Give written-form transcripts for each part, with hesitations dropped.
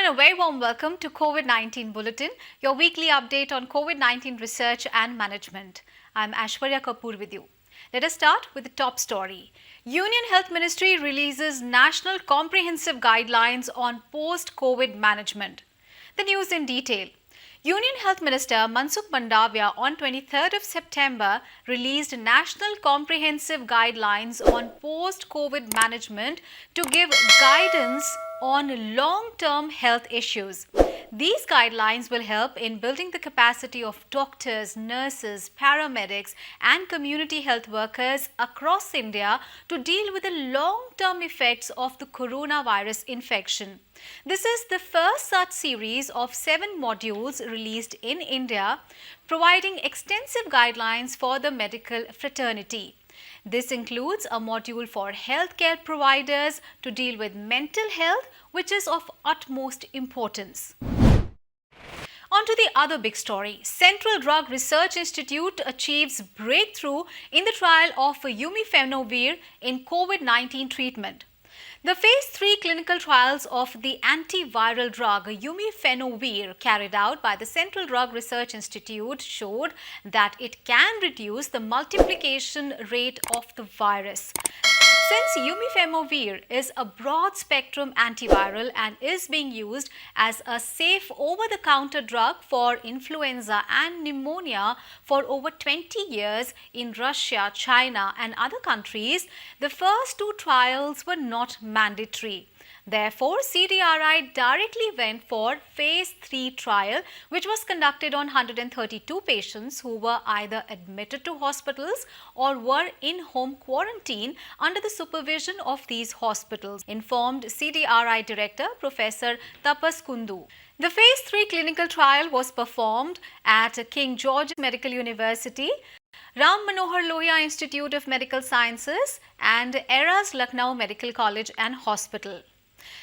and a very warm welcome to COVID-19 Bulletin, your weekly update on COVID-19 research and management. I'm Aishwarya Kapoor with you. Let us start with the top story. Union Health Ministry releases National Comprehensive Guidelines on Post-COVID Management. The news in detail. Union Health Minister Mansukh Mandavia on 23rd of September released National Comprehensive Guidelines on Post-COVID Management to give guidance on long-term health issues. These guidelines will help in building the capacity of doctors, nurses, paramedics and community health workers across India to deal with the long-term effects of the coronavirus infection. This is the first such series of 7 modules released in India, providing extensive guidelines for the medical fraternity. This includes a module for healthcare providers to deal with mental health, which is of utmost importance. On to the other big story. Central Drug Research Institute achieves breakthrough in the trial of Umifenovir in COVID-19 treatment. The phase 3 clinical trials of the antiviral drug Umifenovir carried out by the Central Drug Research Institute showed that it can reduce the multiplication rate of the virus. Since Umifenovir is a broad-spectrum antiviral and is being used as a safe over-the-counter drug for influenza and pneumonia for over 20 years in Russia, China and other countries, the first 2 trials were not mandatory. Therefore, CDRI directly went for phase 3 trial, which was conducted on 132 patients who were either admitted to hospitals or were in home quarantine under the supervision of these hospitals, informed CDRI Director Professor Tapas Kundu. The phase 3 clinical trial was performed at King George Medical University, Ram Manohar Lohia Institute of Medical Sciences and Eras Lucknow Medical College and Hospital.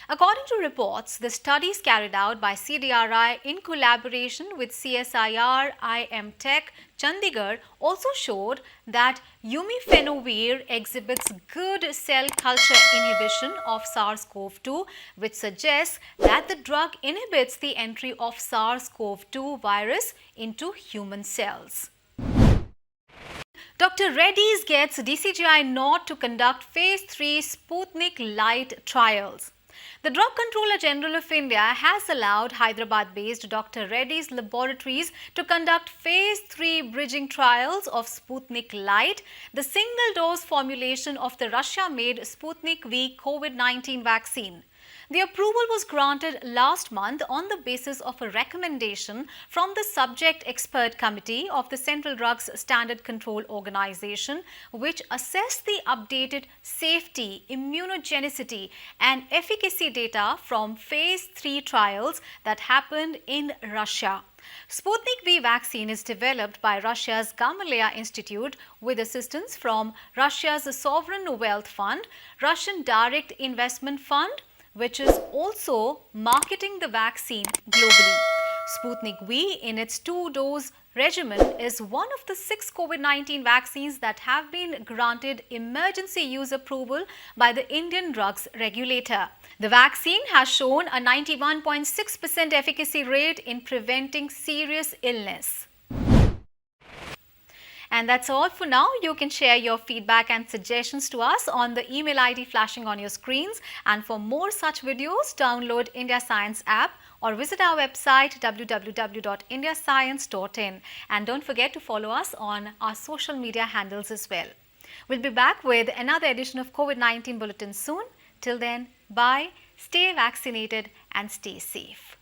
According to reports, the studies carried out by CDRI in collaboration with CSIR IM Tech Chandigarh also showed that Umifenovir exhibits good cell culture inhibition of SARS-CoV-2, which suggests that the drug inhibits the entry of SARS-CoV-2 virus into human cells. Dr. Reddy's gets DCGI nod to conduct phase 3 Sputnik Light trials. The Drug Controller General of India has allowed Hyderabad-based Dr. Reddy's Laboratories to conduct phase 3 bridging trials of Sputnik Light, the single-dose formulation of the Russia-made Sputnik V COVID-19 vaccine. The approval was granted last month on the basis of a recommendation from the Subject Expert Committee of the Central Drugs Standard Control Organization, which assessed the updated safety, immunogenicity and efficacy data from phase 3 trials that happened in Russia. Sputnik V vaccine is developed by Russia's Gamaleya Institute with assistance from Russia's Sovereign Wealth Fund, Russian Direct Investment Fund, which is also marketing the vaccine globally. Sputnik V in its 2-dose regimen is one of the 6 COVID-19 vaccines that have been granted emergency use approval by the Indian drugs regulator. The vaccine has shown a 91.6% efficacy rate in preventing serious illness. And that's all for now. You can share your feedback and suggestions to us on the email ID flashing on your screens. And for more such videos, download India Science app or visit our website www.indiascience.in. And don't forget to follow us on our social media handles as well. We'll be back with another edition of COVID-19 Bulletin soon. Till then, bye, stay vaccinated and stay safe.